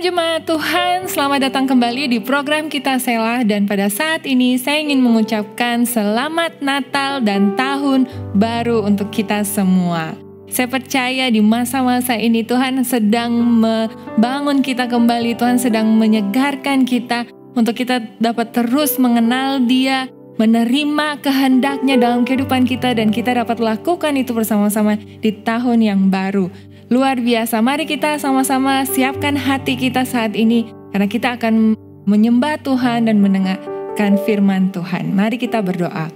Shalom jemaat Tuhan, selamat datang kembali di program kita Selah. Dan pada saat ini saya ingin mengucapkan selamat Natal dan Tahun Baru untuk kita semua. Saya percaya di masa-masa ini Tuhan sedang membangun kita kembali, Tuhan sedang menyegarkan kita untuk kita dapat terus mengenal Dia, menerima kehendaknya dalam kehidupan kita, dan kita dapat lakukan itu bersama-sama di tahun yang baru. Luar biasa, mari kita sama-sama siapkan hati kita saat ini, karena kita akan menyembah Tuhan dan mendengarkan firman Tuhan. Mari kita berdoa.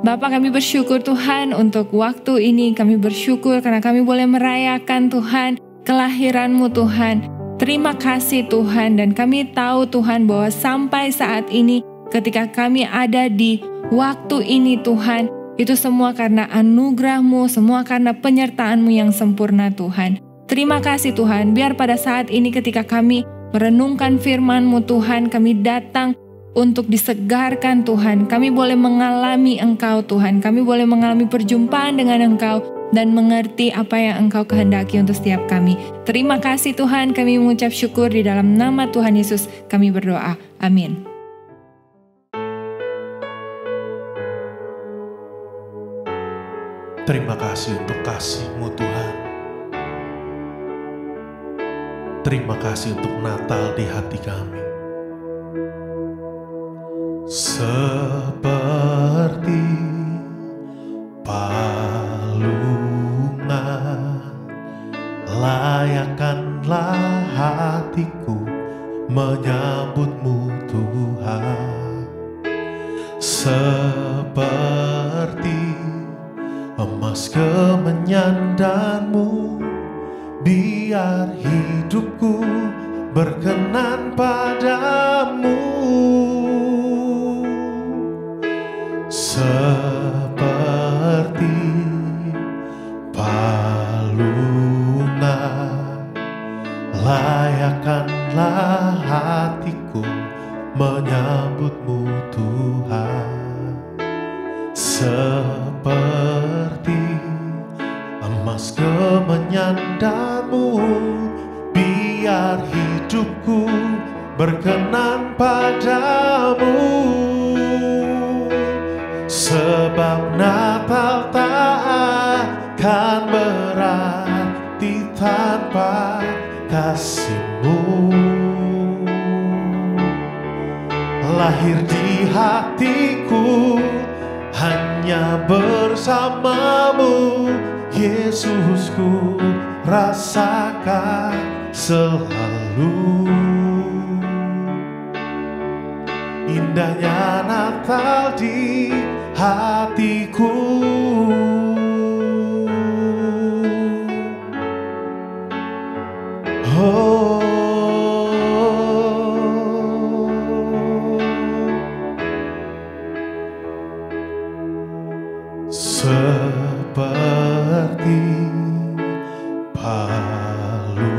Bapa, kami bersyukur Tuhan untuk waktu ini. Kami bersyukur karena kami boleh merayakan Tuhan, kelahiran-Mu Tuhan. Terima kasih Tuhan, dan kami tahu Tuhan bahwa sampai saat ini ketika kami ada di waktu ini Tuhan, itu semua karena anugerah-Mu, semua karena penyertaan-Mu yang sempurna Tuhan. Terima kasih Tuhan, biar pada saat ini ketika kami merenungkan firman-Mu Tuhan, kami datang untuk disegarkan Tuhan. Kami boleh mengalami Engkau Tuhan, kami boleh mengalami perjumpaan dengan Engkau dan mengerti apa yang Engkau kehendaki untuk setiap kami. Terima kasih Tuhan, kami mengucap syukur di dalam nama Tuhan Yesus kami berdoa. Amin. Terima kasih untuk kasih-Mu Tuhan. Terima kasih untuk Natal di hati kami. Seperti palungan, layakkanlah hatiku menyambut-Mu Tuhan. Seperti emas kemenyandanmu, biar hidupku berkenan padamu. Seperti palungan, layakkanlah hatiku menyambut-Mu Tuhan. Seperti emas kemenyandanmu, biar hidupku berkenan padamu. Sebab Natal tak akan berarti tanpa kasih-Mu. Lahir di hatiku hanya bersama-Mu, Yesusku rasakan selalu. Indahnya Natal di hatiku. Oh, seperti palungan,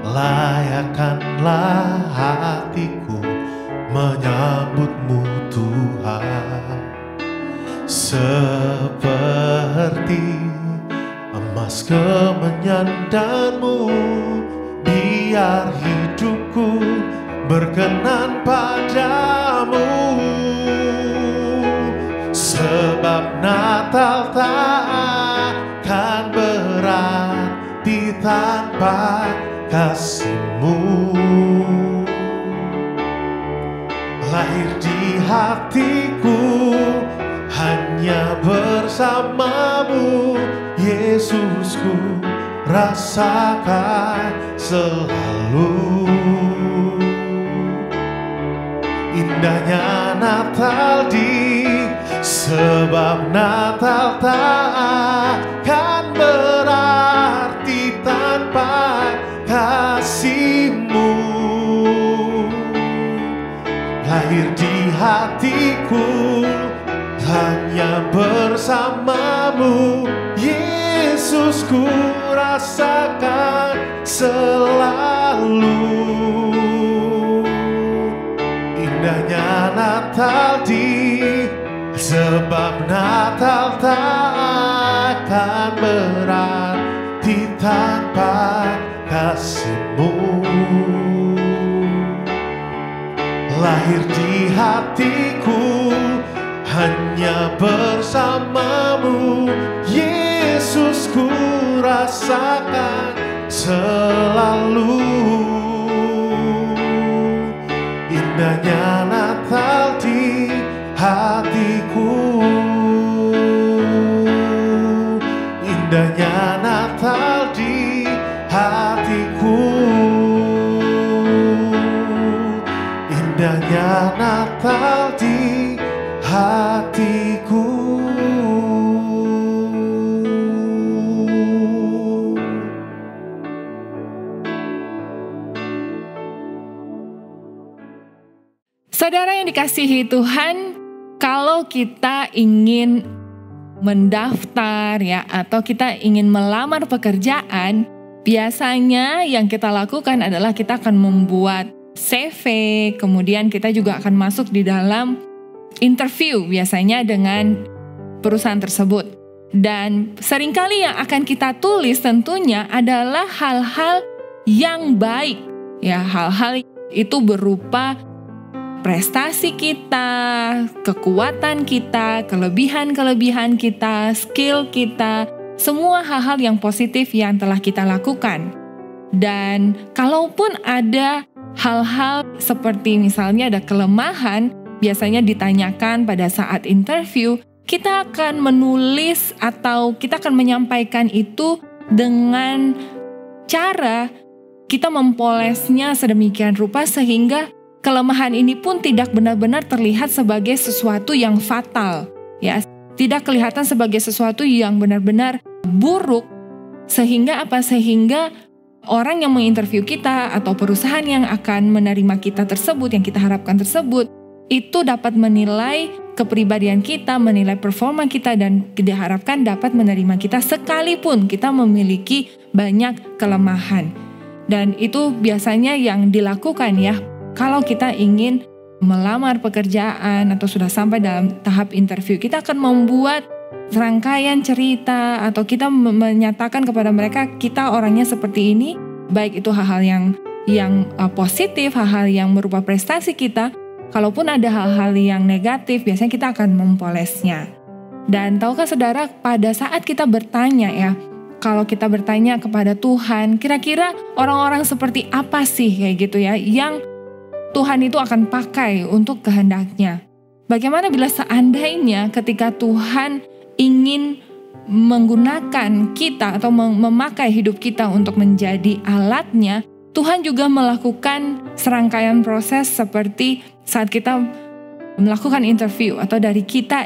layakkanlah hatiku menyambut-Mu Tuhan. Seperti emas kemenyandanmu, biar hidupku berkenan padamu. Sebab Natal tak akan berarti tanpa kasih-Mu. Lahir di hatiku hanya bersama-Mu, Yesusku rasakan selalu. Indahnya Natal sebab Natal tak akan berarti tanpa kasih-Mu. Lahir di hatiku hanya bersama-Mu, Yesusku rasakan selalu. Indahnya Natal sebab Natal tak akan berarti tanpa kasih-Mu lahir di hatiku, hanya bersama-Mu Yesus ku rasakan selalu. Indahnya Natal di hatiku, indahnya Natal di hatiku, indahnya Natal di hatiku. Saudara yang dikasihi Tuhan, kalau kita ingin mendaftar ya, atau kita ingin melamar pekerjaan, biasanya yang kita lakukan adalah kita akan membuat CV, kemudian kita juga akan masuk di dalam interview biasanya dengan perusahaan tersebut. Dan seringkali yang akan kita tulis tentunya adalah hal-hal yang baik, ya, hal-hal itu berupa prestasi kita, kekuatan kita, kelebihan-kelebihan kita, skill kita, semua hal-hal yang positif yang telah kita lakukan. Dan kalaupun ada hal-hal seperti misalnya ada kelemahan, biasanya ditanyakan pada saat interview, kita akan menulis atau kita akan menyampaikan itu dengan cara kita mempolesnya sedemikian rupa sehingga kelemahan ini pun tidak benar-benar terlihat sebagai sesuatu yang fatal, ya, tidak kelihatan sebagai sesuatu yang benar-benar buruk, sehingga apa? Sehingga orang yang menginterview kita atau perusahaan yang akan menerima kita tersebut, yang kita harapkan tersebut, itu dapat menilai kepribadian kita, menilai performa kita, dan diharapkan dapat menerima kita sekalipun kita memiliki banyak kelemahan. Dan itu biasanya yang dilakukan ya, kalau kita ingin melamar pekerjaan atau sudah sampai dalam tahap interview, kita akan membuat serangkaian cerita atau kita menyatakan kepada mereka kita orangnya seperti ini, baik itu hal-hal yang positif, hal-hal yang berupa prestasi kita. Kalaupun ada hal-hal yang negatif, biasanya kita akan mempolesnya. Dan tahukah saudara, pada saat kita bertanya ya, kalau kita bertanya kepada Tuhan, kira-kira orang-orang seperti apa sih kayak gitu ya, yang Tuhan itu akan pakai untuk kehendaknya. Bagaimana bila seandainya ketika Tuhan ingin menggunakan kita atau memakai hidup kita untuk menjadi alatnya, Tuhan juga melakukan serangkaian proses seperti saat kita melakukan interview atau dari kita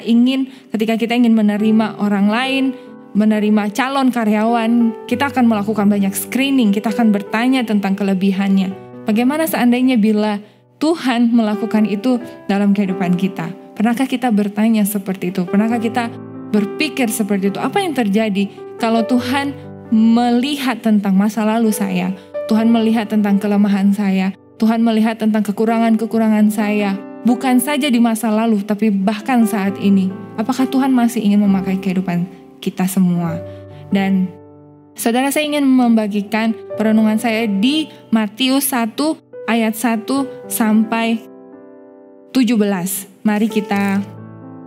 ketika kita ingin menerima orang lain, menerima calon karyawan, kita akan melakukan banyak screening, kita akan bertanya tentang kelebihannya. Bagaimana seandainya bila Tuhan melakukan itu dalam kehidupan kita? Pernahkah kita bertanya seperti itu? Pernahkah kita berpikir seperti itu? Apa yang terjadi kalau Tuhan melihat tentang masa lalu saya? Tuhan melihat tentang kelemahan saya? Tuhan melihat tentang kekurangan-kekurangan saya? Bukan saja di masa lalu, tapi bahkan saat ini. Apakah Tuhan masih ingin memakai kehidupan kita semua? Dan saudara, saya ingin membagikan perenungan saya di Matius 1 ayat 1 sampai 17. Mari kita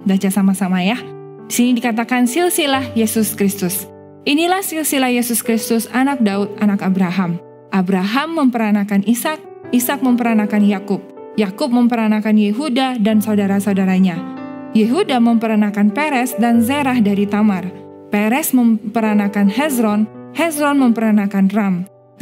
baca sama-sama ya. Di sini dikatakan silsilah Yesus Kristus. Inilah silsilah Yesus Kristus, anak Daud, anak Abraham. Abraham memperanakan Ishak, Ishak memperanakan Yakub. Yakub memperanakan Yehuda dan saudara-saudaranya. Yehuda memperanakan Peres dan Zerah dari Tamar. Peres memperanakan Hezron, Hezron memperanakan Ram.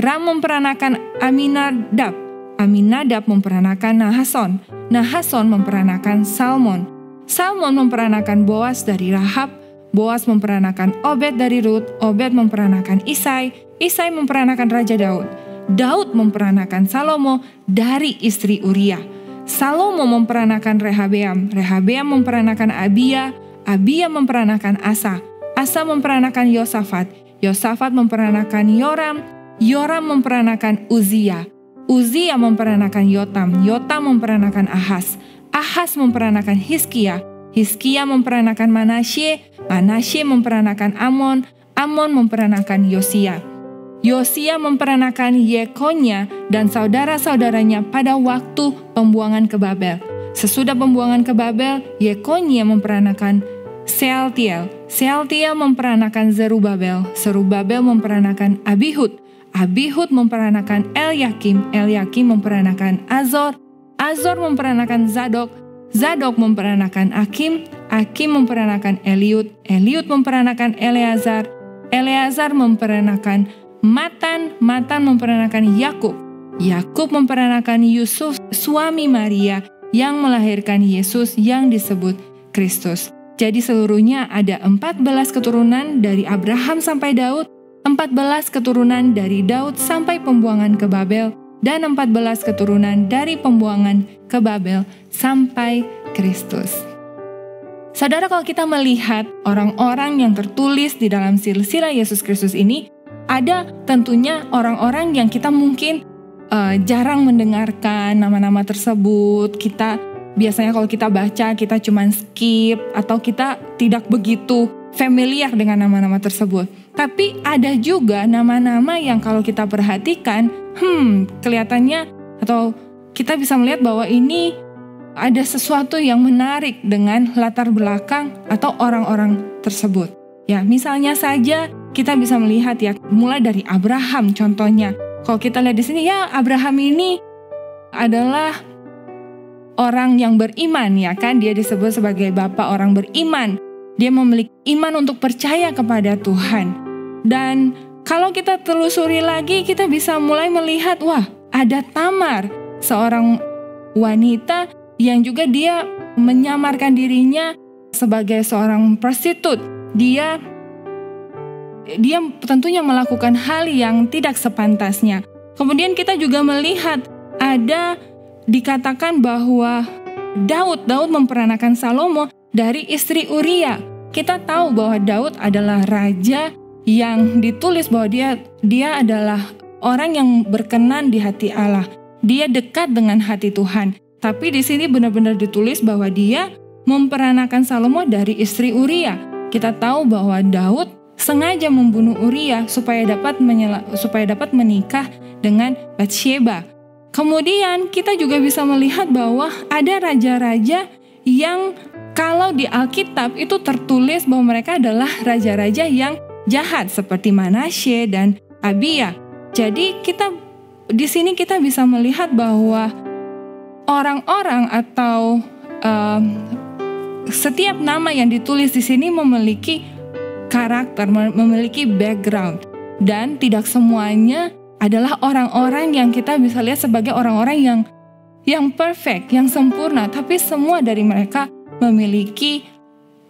Ram memperanakan Aminadab. Aminadab memperanakan Nahason. Nahason memperanakan Salmon. Salmon memperanakan Boas dari Rahab. Boas memperanakan Obed dari Rut. Obed memperanakan Isai. Isai memperanakan Raja Daud. Daud memperanakan Salomo dari istri Uria. Salomo memperanakan Rehabeam. Rehabeam memperanakan Abia. Abia memperanakan Asa. Asa memperanakan Yosafat. Yosafat memperanakan Yoram. Yoram memperanakan Uzia. Uzia memperanakan Yotam. Yotam memperanakan Ahaz. Ahaz memperanakan Hizkia. Hizkia memperanakan Manasye. Manasye memperanakan Amon. Amon memperanakan Yosia. Yosia memperanakan Yekonia dan saudara-saudaranya pada waktu pembuangan ke Babel. Sesudah pembuangan ke Babel, Yekonia memperanakan Sealtiel. Sealtiel memperanakan Zerubabel. Zerubabel memperanakan Abihud. Abihud memperanakan Elyakim. Elyakim memperanakan Azor. Azor memperanakan Zadok. Zadok memperanakan Akim. Akim memperanakan Eliud. Eliud memperanakan Eleazar. Eleazar memperanakan Matan. Matan memperanakan Yakub. Yakub memperanakan Yusuf, suami Maria, yang melahirkan Yesus yang disebut Kristus. Jadi seluruhnya ada 14 keturunan dari Abraham sampai Daud, 14 keturunan dari Daud sampai pembuangan ke Babel, dan 14 keturunan dari pembuangan ke Babel sampai Kristus. Saudara, kalau kita melihat orang-orang yang tertulis di dalam silsilah Yesus Kristus ini, ada tentunya orang-orang yang kita mungkin jarang mendengarkan nama-nama tersebut. Kita biasanya kalau kita baca, kita cuma skip atau kita tidak begitu familiar dengan nama-nama tersebut. Tapi ada juga nama-nama yang kalau kita perhatikan, kelihatannya atau kita bisa melihat bahwa ini ada sesuatu yang menarik dengan latar belakang atau orang-orang tersebut. Ya, misalnya saja kita bisa melihat ya, mulai dari Abraham contohnya. Kalau kita lihat di sini ya, Abraham ini adalah orang yang beriman, ya kan? Dia disebut sebagai bapak orang beriman. Dia memiliki iman untuk percaya kepada Tuhan. Dan kalau kita telusuri lagi, kita bisa mulai melihat, wah, ada Tamar, seorang wanita yang juga dia menyamarkan dirinya sebagai seorang prostitut. Dia tentunya melakukan hal yang tidak sepantasnya. Kemudian kita juga melihat ada dikatakan bahwa Daud memperanakan Salomo dari istri Uria. Kita tahu bahwa Daud adalah raja yang ditulis bahwa dia adalah orang yang berkenan di hati Allah. Dia dekat dengan hati Tuhan. Tapi di sini benar-benar ditulis bahwa dia memperanakan Salomo dari istri Uria. Kita tahu bahwa Daud sengaja membunuh Uria supaya dapat menikah dengan Batsheba. Kemudian kita juga bisa melihat bahwa ada raja-raja yang kalau di Alkitab itu tertulis bahwa mereka adalah raja-raja yang jahat seperti Manasye dan Abia. Jadi di sini kita bisa melihat bahwa orang-orang atau setiap nama yang ditulis di sini memiliki karakter, memiliki background, dan tidak semuanya adalah orang-orang yang kita bisa lihat sebagai orang-orang yang perfect, yang sempurna, tapi semua dari mereka memiliki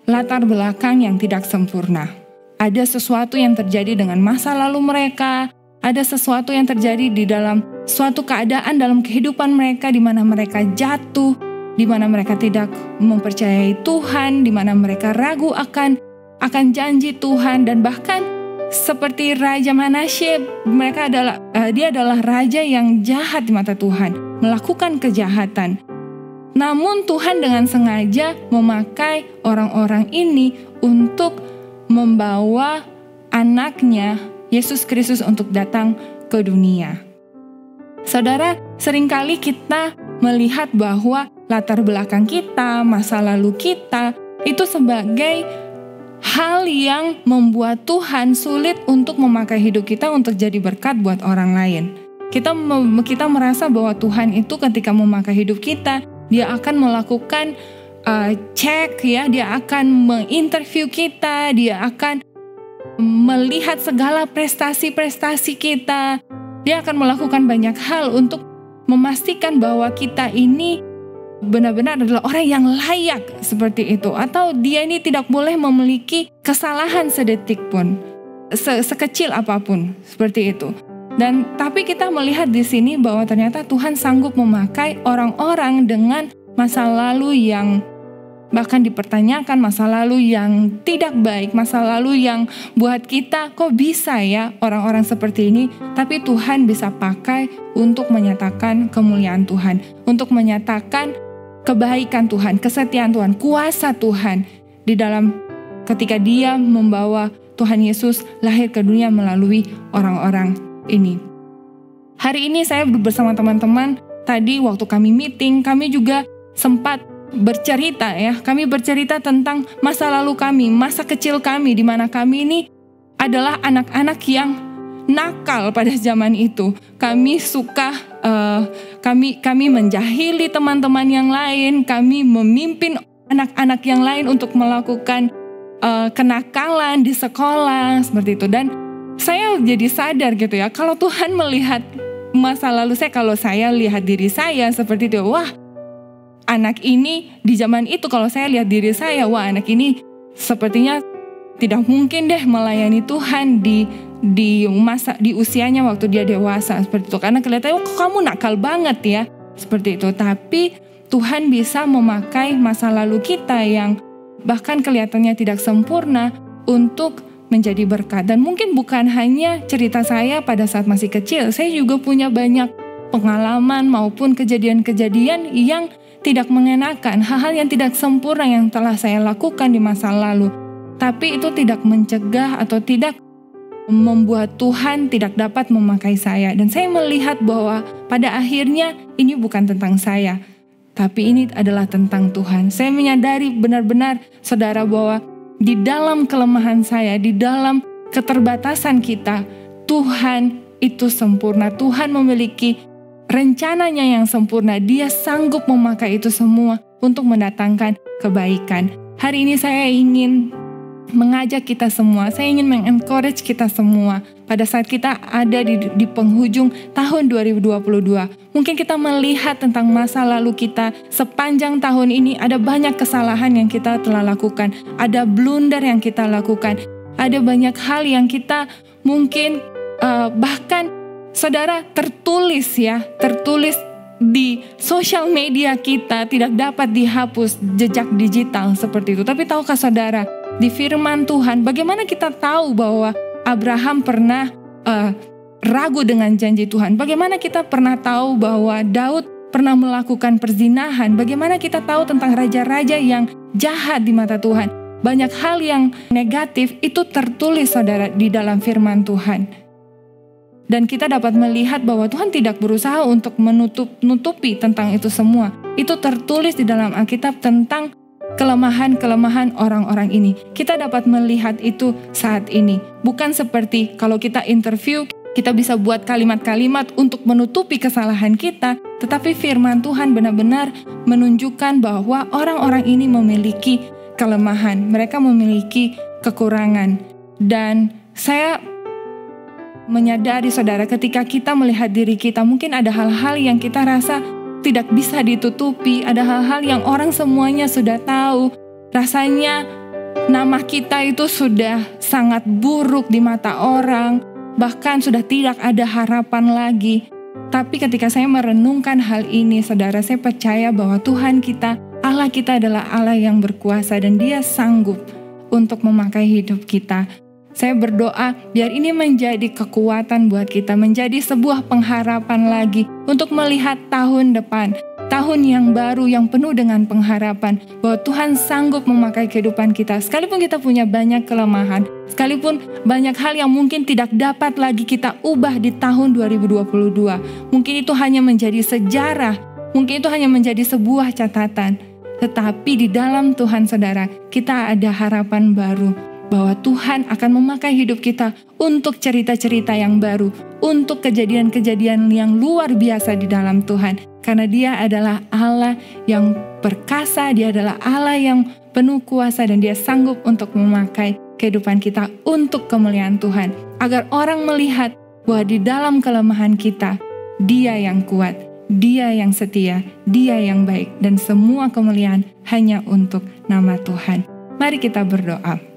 latar belakang yang tidak sempurna. Ada sesuatu yang terjadi dengan masa lalu mereka, ada sesuatu yang terjadi di dalam suatu keadaan dalam kehidupan mereka di mana mereka jatuh, di mana mereka tidak mempercayai Tuhan, di mana mereka ragu akan janji Tuhan, dan bahkan seperti Raja Manasye, dia adalah raja yang jahat di mata Tuhan, melakukan kejahatan. Namun Tuhan dengan sengaja memakai orang-orang ini untuk membawa anaknya Yesus Kristus untuk datang ke dunia. Saudara, seringkali kita melihat bahwa latar belakang kita, masa lalu kita itu sebagai hal yang membuat Tuhan sulit untuk memakai hidup kita untuk jadi berkat buat orang lain. Kita merasa bahwa Tuhan itu ketika memakai hidup kita, dia akan melakukan cek, ya, dia akan menginterview kita, dia akan melihat segala prestasi-prestasi kita, dia akan melakukan banyak hal untuk memastikan bahwa kita ini benar-benar adalah orang yang layak seperti itu, atau dia ini tidak boleh memiliki kesalahan sedetik pun, sekecil apapun seperti itu. Dan tapi kita melihat di sini bahwa ternyata Tuhan sanggup memakai orang-orang dengan masa lalu yang bahkan dipertanyakan, masa lalu yang tidak baik, masa lalu yang buat kita kok bisa ya orang-orang seperti ini, tapi Tuhan bisa pakai untuk menyatakan kemuliaan Tuhan, untuk menyatakan kebaikan Tuhan, kesetiaan Tuhan, kuasa Tuhan di dalam ketika dia membawa Tuhan Yesus lahir ke dunia melalui orang-orang ini. Hari ini saya bersama teman-teman, tadi waktu kami meeting, kami juga sempat bercerita ya. Kami bercerita tentang masa lalu kami, masa kecil kami, di mana kami ini adalah anak-anak yang nakal pada zaman itu. Kami suka, kami menjahili teman-teman yang lain, kami memimpin anak-anak yang lain untuk melakukan kenakalan di sekolah seperti itu. Dan saya jadi sadar gitu ya, kalau Tuhan melihat masa lalu saya, kalau saya lihat diri saya seperti itu, wah, anak ini di zaman itu kalau saya lihat diri saya, wah, anak ini sepertinya tidak mungkin deh melayani Tuhan di usianya waktu dia dewasa seperti itu, karena kelihatannya kok kamu nakal banget ya seperti itu. Tapi Tuhan bisa memakai masa lalu kita yang bahkan kelihatannya tidak sempurna untuk menjadi berkat. Dan mungkin bukan hanya cerita saya pada saat masih kecil, saya juga punya banyak pengalaman maupun kejadian-kejadian yang tidak mengenakan, hal-hal yang tidak sempurna yang telah saya lakukan di masa lalu. Tapi itu tidak mencegah atau tidak membuat Tuhan tidak dapat memakai saya. Dan saya melihat bahwa pada akhirnya ini bukan tentang saya, tapi ini adalah tentang Tuhan. Saya menyadari benar-benar saudara bahwa di dalam kelemahan saya, di dalam keterbatasan kita, Tuhan itu sempurna. Tuhan memiliki rencananya yang sempurna. Dia sanggup memakai itu semua untuk mendatangkan kebaikan. Hari ini saya ingin mengajak kita semua, saya ingin mengencourage kita semua pada saat kita ada di penghujung tahun 2022. Mungkin kita melihat tentang masa lalu kita sepanjang tahun ini, ada banyak kesalahan yang kita telah lakukan, ada blunder yang kita lakukan, ada banyak hal yang kita mungkin bahkan saudara tertulis di sosial media kita, tidak dapat dihapus jejak digital seperti itu. Tapi tahukah saudara, di firman Tuhan, bagaimana kita tahu bahwa Abraham pernah ragu dengan janji Tuhan? Bagaimana kita pernah tahu bahwa Daud pernah melakukan perzinahan? Bagaimana kita tahu tentang raja-raja yang jahat di mata Tuhan? Banyak hal yang negatif itu tertulis saudara di dalam firman Tuhan. Dan kita dapat melihat bahwa Tuhan tidak berusaha untuk menutupi tentang itu semua. Itu tertulis di dalam Alkitab tentang kelemahan-kelemahan orang-orang ini. Kita dapat melihat itu saat ini. Bukan seperti kalau kita interview, kita bisa buat kalimat-kalimat untuk menutupi kesalahan kita. Tetapi firman Tuhan benar-benar menunjukkan bahwa orang-orang ini memiliki kelemahan. Mereka memiliki kekurangan. Dan saya menyadari saudara, ketika kita melihat diri kita, mungkin ada hal-hal yang kita rasa tidak bisa ditutupi, ada hal-hal yang orang semuanya sudah tahu. Rasanya nama kita itu sudah sangat buruk di mata orang, bahkan sudah tidak ada harapan lagi. Tapi ketika saya merenungkan hal ini, saudara, saya percaya bahwa Tuhan kita, Allah kita adalah Allah yang berkuasa dan Dia sanggup untuk memakai hidup kita. Saya berdoa biar ini menjadi kekuatan buat kita, menjadi sebuah pengharapan lagi untuk melihat tahun depan, tahun yang baru yang penuh dengan pengharapan bahwa Tuhan sanggup memakai kehidupan kita. Sekalipun kita punya banyak kelemahan, sekalipun banyak hal yang mungkin tidak dapat lagi kita ubah di tahun 2022. Mungkin itu hanya menjadi sejarah, mungkin itu hanya menjadi sebuah catatan. Tetapi di dalam Tuhan saudara, kita ada harapan baru. Bahwa Tuhan akan memakai hidup kita untuk cerita-cerita yang baru, untuk kejadian-kejadian yang luar biasa di dalam Tuhan. Karena Dia adalah Allah yang perkasa, Dia adalah Allah yang penuh kuasa, dan Dia sanggup untuk memakai kehidupan kita untuk kemuliaan Tuhan. Agar orang melihat bahwa di dalam kelemahan kita, Dia yang kuat, Dia yang setia, Dia yang baik, dan semua kemuliaan hanya untuk nama Tuhan. Mari kita berdoa.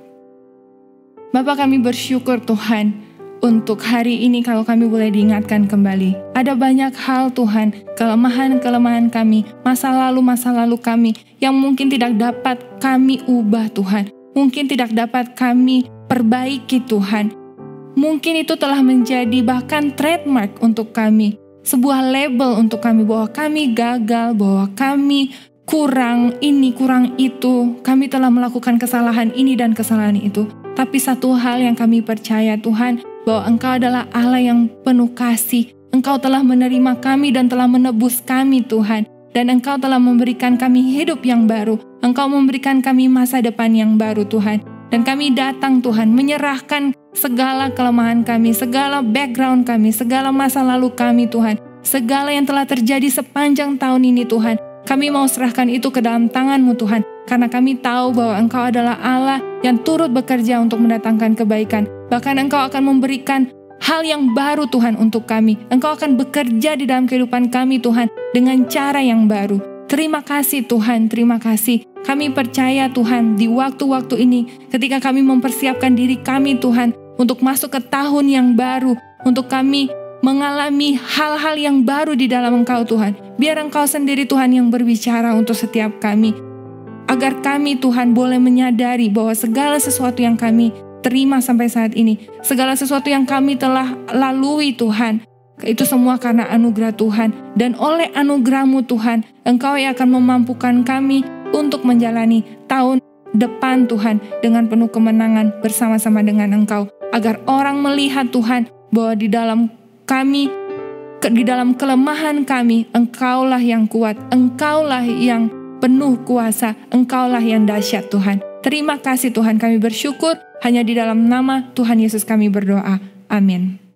Bapa, kami bersyukur Tuhan untuk hari ini kalau kami boleh diingatkan kembali. Ada banyak hal Tuhan, kelemahan-kelemahan kami, masa lalu kami yang mungkin tidak dapat kami ubah Tuhan. Mungkin tidak dapat kami perbaiki Tuhan. Mungkin itu telah menjadi bahkan trademark untuk kami. Sebuah label untuk kami bahwa kami gagal, bahwa kami kurang ini, kurang itu. Kami telah melakukan kesalahan ini dan kesalahan itu. Tapi satu hal yang kami percaya Tuhan, bahwa Engkau adalah Allah yang penuh kasih. Engkau telah menerima kami dan telah menebus kami Tuhan. Dan Engkau telah memberikan kami hidup yang baru. Engkau memberikan kami masa depan yang baru Tuhan. Dan kami datang Tuhan menyerahkan segala kelemahan kami, segala background kami, segala masa lalu kami Tuhan. Segala yang telah terjadi sepanjang tahun ini Tuhan. Kami mau serahkan itu ke dalam tangan-Mu Tuhan. Karena kami tahu bahwa Engkau adalah Allah yang turut bekerja untuk mendatangkan kebaikan. Bahkan Engkau akan memberikan hal yang baru Tuhan untuk kami. Engkau akan bekerja di dalam kehidupan kami Tuhan dengan cara yang baru. Terima kasih Tuhan, terima kasih. Kami percaya Tuhan di waktu-waktu ini ketika kami mempersiapkan diri kami Tuhan untuk masuk ke tahun yang baru. Untuk kami mengalami hal-hal yang baru di dalam Engkau Tuhan. Biar Engkau sendiri Tuhan yang berbicara untuk setiap kami. Agar kami Tuhan boleh menyadari bahwa segala sesuatu yang kami terima sampai saat ini, segala sesuatu yang kami telah lalui Tuhan, itu semua karena anugerah Tuhan. Dan oleh anugerah-Mu Tuhan, Engkau yang akan memampukan kami untuk menjalani tahun depan Tuhan dengan penuh kemenangan bersama-sama dengan Engkau. Agar orang melihat Tuhan bahwa di dalam kami, di dalam kelemahan kami, Engkaulah yang kuat, Engkaulah yang penuh kuasa, Engkaulah yang dahsyat Tuhan. Terima kasih Tuhan, kami bersyukur hanya di dalam nama Tuhan Yesus kami berdoa. Amin.